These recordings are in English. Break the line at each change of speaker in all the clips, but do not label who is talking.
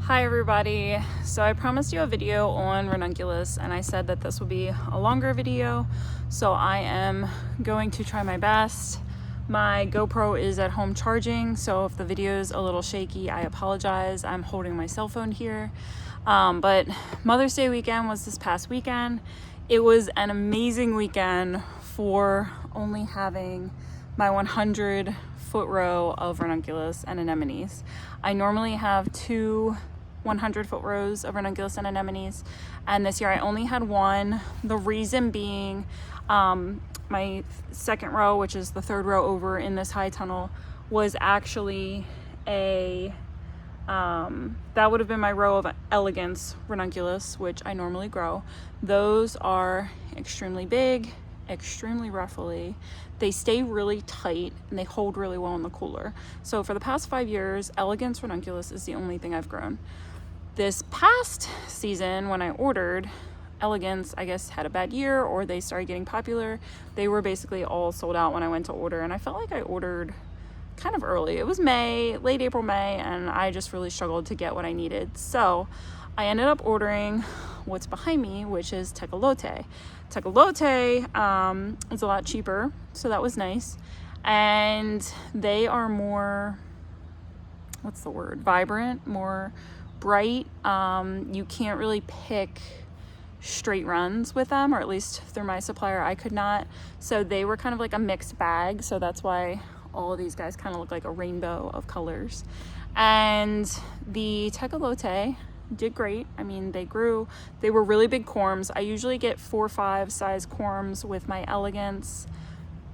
Hi everybody. So I promised you a video on ranunculus and I said that this would be a longer video, so I am going to try my best. My GoPro is at home charging, so if the video is a little shaky, I apologize. I'm holding my cell phone here. But Mother's Day weekend was this past weekend. It was an amazing weekend for only having my 100-foot row of ranunculus and anemones. I normally have two 100-foot rows of ranunculus and anemones, and this year I only had one. The reason being, my second row, which is the third row over in this high tunnel, was actually a that would have been my row of elegance ranunculus, which I normally grow. Those are extremely big, extremely ruffly. They stay really tight and they hold really well in the cooler. So for the past 5 years, elegance ranunculus is the only thing I've grown. This past season, when I ordered, elegance, I guess, had a bad year, or they started getting popular. They were basically all sold out when I went to order, and I felt like I ordered kind of early. It was May, late April, May, and I just really struggled to get what I needed. So I ended up ordering what's behind me, which is tecolote. Tecolote is a lot cheaper, so that was nice. And they are more, what's the word, vibrant, more bright. You can't really pick straight runs with them, or at least through my supplier I could not. So they were kind of like a mixed bag, so that's why all of these guys kind of look like a rainbow of colors. And the tecolote did great. I mean, they grew, they were really big corms. I usually get 4 or 5 size corms with my elegance.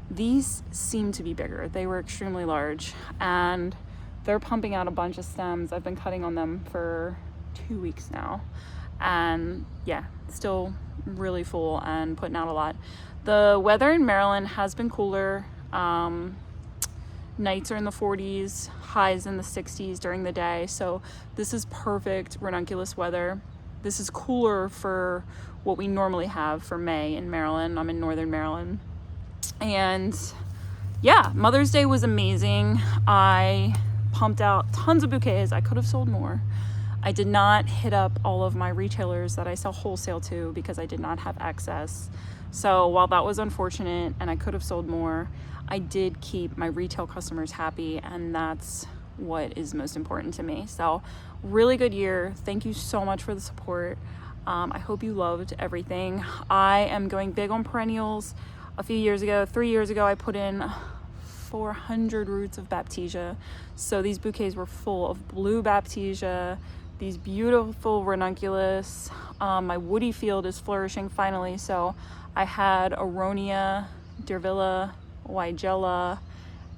These seem to be bigger. They were extremely large, and they're pumping out a bunch of stems. I've been cutting on them for 2 weeks now, and yeah, still really full and putting out a lot. The weather in Maryland has been cooler. Nights are in the 40s, highs in the 60s during the day, so this is perfect ranunculus weather. This is cooler for what we normally have for May in Maryland. I'm in northern Maryland. And yeah, Mother's Day was amazing. I pumped out tons of bouquets. I could have sold more. I did not hit up all of my retailers that I sell wholesale to because I did not have access. So while that was unfortunate and I could have sold more, I did keep my retail customers happy, and that's what is most important to me. So really good year. Thank you so much for the support. I hope you loved everything. I am going big on perennials. A few years ago, 3 years ago, I put in 400 roots of baptisia. So these bouquets were full of blue baptisia, these beautiful ranunculus. My woody field is flourishing finally. So I had aronia, dirvilla, weigela,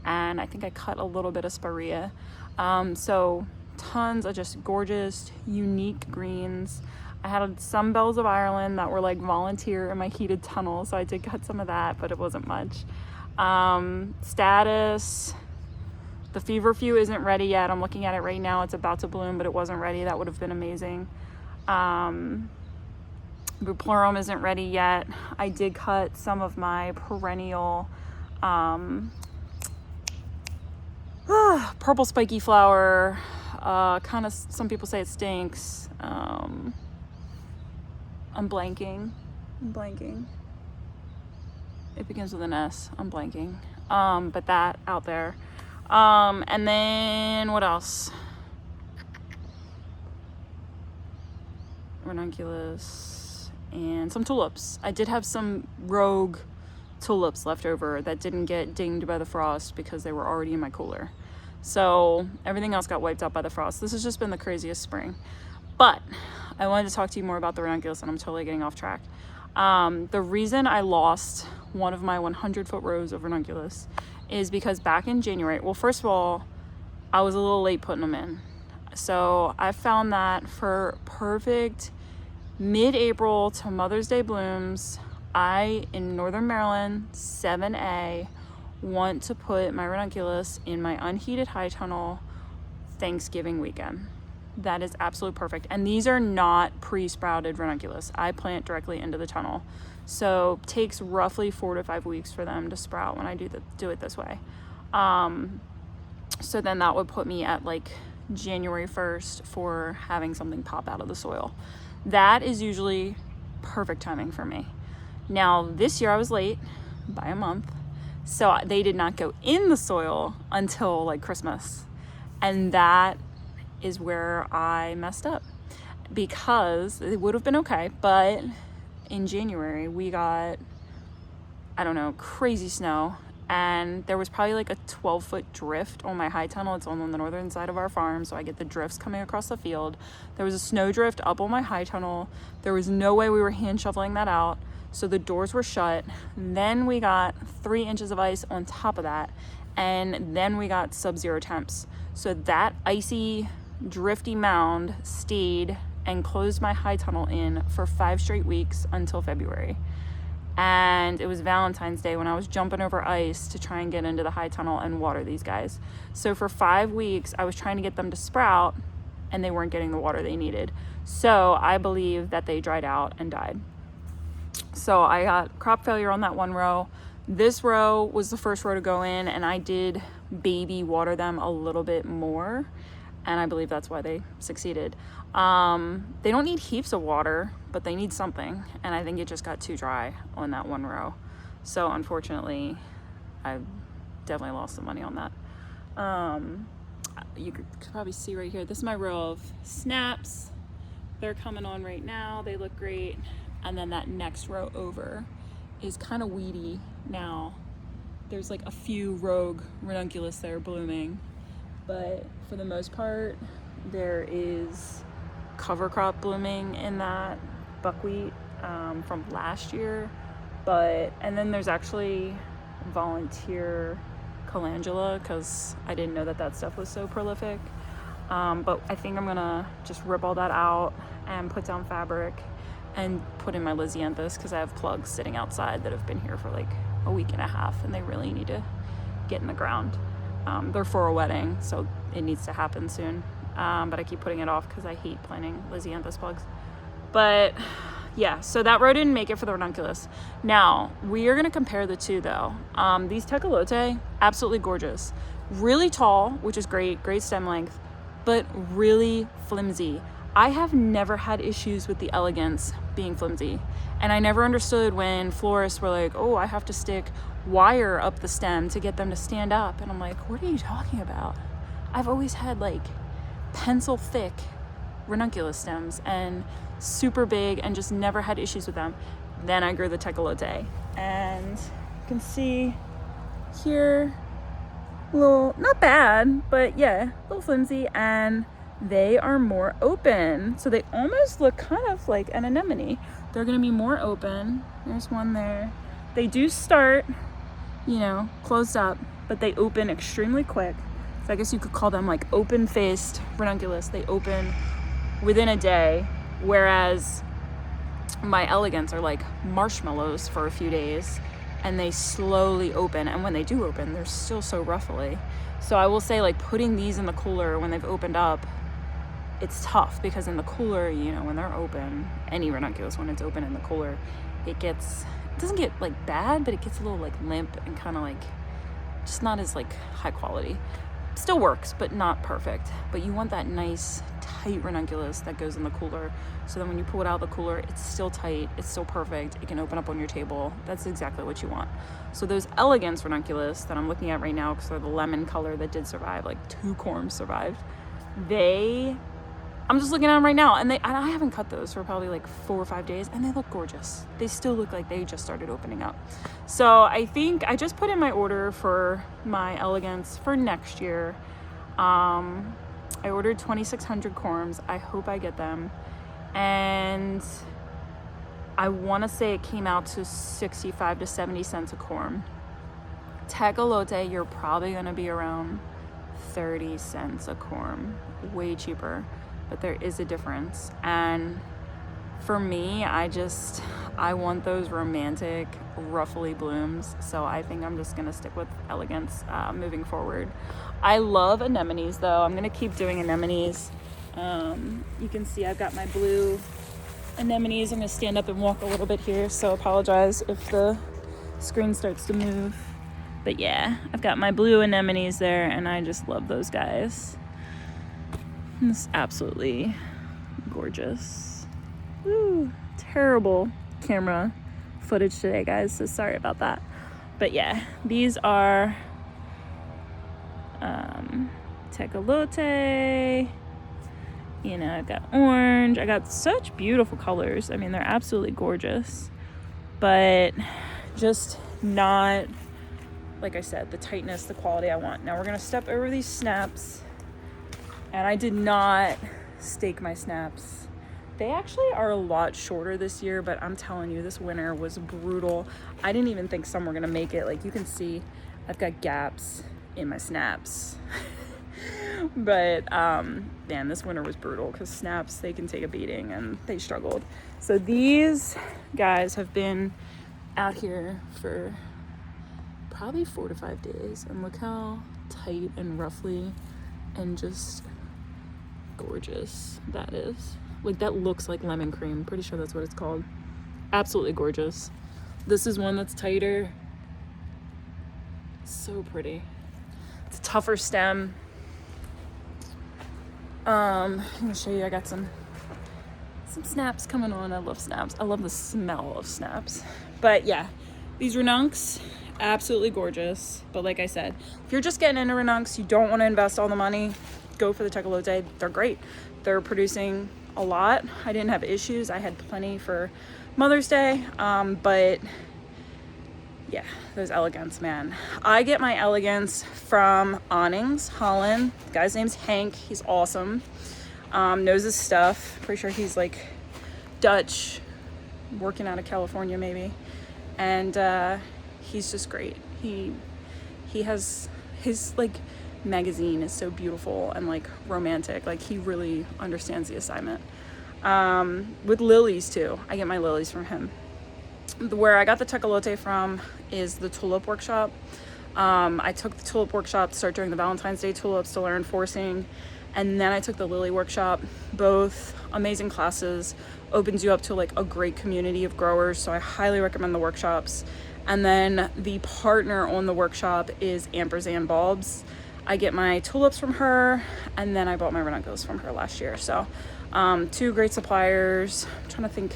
and I think I cut a little bit of spirea. So tons of just gorgeous, unique greens. I had some bells of Ireland that were like volunteer in my heated tunnel, so I did cut some of that, but it wasn't much. Status, the feverfew isn't ready yet. I'm looking at it right now. It's about to bloom, but it wasn't ready. That would have been amazing. Buplorum isn't ready yet. I did cut some of my perennial purple spiky flower. Kind of, some people say it stinks. I'm blanking. It begins with an S. I'm blanking. But that out there. And then what else? Ranunculus and some tulips. I did have some rogue tulips left over that didn't get dinged by the frost because they were already in my cooler. So everything else got wiped out by the frost. This has just been the craziest spring. But I wanted to talk to you more about the ranunculus, and I'm totally getting off track. The reason I lost one of my 100-foot rows of ranunculus is because back in January, well, first of all, I was a little late putting them in. So I found that for perfect mid-April to Mother's Day blooms, I, in northern Maryland, 7A, want to put my ranunculus in my unheated high tunnel Thanksgiving weekend. That is absolutely perfect. And these are not pre-sprouted ranunculus. I plant directly into the tunnel. So it takes roughly 4 to 5 weeks for them to sprout when I do it this way. So then that would put me at like January 1st for having something pop out of the soil. That is usually perfect timing for me. Now, this year I was late by a month, so they did not go in the soil until like Christmas. And that is where I messed up, because it would have been okay, but in January we got, I don't know, crazy snow, and there was probably like a 12-foot drift on my high tunnel. It's on the northern side of our farm, so I get the drifts coming across the field. There was a snow drift up on my high tunnel. There was no way we were hand shoveling that out, so the doors were shut. Then we got 3 inches of ice on top of that, and then we got sub-zero temps. So that icy, drifty mound stayed and closed my high tunnel in for 5 straight weeks until February. And it was Valentine's Day when I was jumping over ice to try and get into the high tunnel and water these guys. So for 5 weeks, I was trying to get them to sprout, and they weren't getting the water they needed. So I believe that they dried out and died. So I got crop failure on that one row. This row was the first row to go in, and I did baby water them a little bit more, and I believe that's why they succeeded. They don't need heaps of water, but they need something, and I think it just got too dry on that one row. So unfortunately, I definitely lost some money on that. You could probably see right here, this is my row of snaps. They're coming on right now. They look great. And then that next row over is kind of weedy now. There's like a few rogue ranunculus that are blooming, but for the most part, there is cover crop blooming in that buckwheat from last year. And then there's actually volunteer calendula, because I didn't know that stuff was so prolific. But I think I'm gonna just rip all that out and put down fabric and put in my Lysianthus, because I have plugs sitting outside that have been here for like a week and a half, and they really need to get in the ground. They're for a wedding, so it needs to happen soon. But I keep putting it off because I hate planting Lysianthus plugs. But yeah, so that row didn't make it for the ranunculus. Now, we are going to compare the two though. These Tecolote, absolutely gorgeous. Really tall, which is great stem length, but really flimsy. I have never had issues with the elegance being flimsy. And I never understood when florists were like, oh, I have to stick wire up the stem to get them to stand up. And I'm like, what are you talking about? I've always had like pencil thick ranunculus stems and super big, and just never had issues with them. Then I grew the Tecolote, and you can see here, a little, not bad, but yeah, a little flimsy, and they are more open. So they almost look kind of like an anemone. They're gonna be more open. There's one there. They do start, closed up, but they open extremely quick. So I guess you could call them like open-faced ranunculus. They open within a day, whereas my elegants are like marshmallows for a few days, and they slowly open. And when they do open, they're still so ruffly. So I will say, like, putting these in the cooler when they've opened up, it's tough, because in the cooler, when they're open, any ranunculus, when it's open in the cooler, it doesn't get like bad, but it gets a little like limp and kind of like just not as like high quality. Still works, but not perfect. But you want that nice tight ranunculus that goes in the cooler, so then when you pull it out of the cooler, it's still tight, it's still perfect, it can open up on your table. That's exactly what you want. So those elegance ranunculus that I'm looking at right now, because they're the lemon color that did survive, like 2 corms survived, I'm just looking at them right now, and I haven't cut those for probably like 4 or 5 days, and they look gorgeous. They still look like they just started opening up. So I think I just put in my order for my elegance for next year. I ordered 2,600 corms. I hope I get them. And I want to say it came out to 65 to 70 cents a corm. Tecolote, you're probably going to be around 30 cents a corm. Way cheaper. But there is a difference. And for me, I want those romantic ruffly blooms, so I think I'm just gonna stick with elegance moving forward. I love anemones though. I'm gonna keep doing anemones. You can see I've got my blue anemones. I'm gonna stand up and walk a little bit here, so apologize if the screen starts to move. But yeah, I've got my blue anemones there, and I just love those guys. It's absolutely gorgeous. Ooh, terrible camera footage today, guys, so sorry about that. But yeah, these are tecolote. You know, I've got orange. I got such beautiful colors. I mean, they're absolutely gorgeous, but just not, like I said, the tightness, the quality I want. Now we're gonna step over these snaps, and I did not stake my snaps. They actually are a lot shorter this year, but I'm telling you, this winter was brutal. I didn't even think some were gonna make it. Like you can see, I've got gaps in my snaps. But man, this winter was brutal because snaps, they can take a beating, and they struggled. So these guys have been out here for probably 4 to 5 days, and look how tight and roughly and just gorgeous that is. Like that looks like lemon cream. Pretty sure that's what it's called. Absolutely gorgeous. This is one that's tighter. So pretty. It's a tougher stem. I'm gonna show you, I got some snaps coming on. I love snaps. I love the smell of snaps. But yeah, these ranuncs, absolutely gorgeous. But like I said, if you're just getting into ranuncs, you don't want to invest all the money, go for the tecolote. They're great. They're producing a lot. I didn't have issues. I had plenty for Mother's Day. But yeah, those elegants, man. I get my elegants from Awnings, Holland. The guy's name's Hank. He's awesome. Knows his stuff. Pretty sure he's like Dutch, working out of California maybe. And he's just great. He has his like magazine is so beautiful and like romantic. Like he really understands the assignment. With lilies too. I get my lilies from him. Where I got the tecolote from is the tulip workshop. I took the tulip workshop to start doing the Valentine's Day tulips to learn forcing, and then I took the lily workshop. Both amazing classes, opens you up to like a great community of growers, so I highly recommend the workshops. And then the partner on the workshop is Ampersand Bulbs. I get my tulips from her, and then I bought my ranunculus from her last year. So 2 great suppliers. I'm trying to think,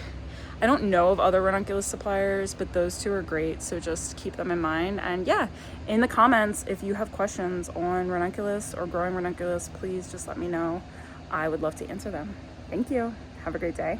I don't know of other ranunculus suppliers, but those 2 are great, so just keep them in mind. And yeah, in the comments, if you have questions on ranunculus or growing ranunculus, please just let me know. I would love to answer them. Thank you. Have a great day.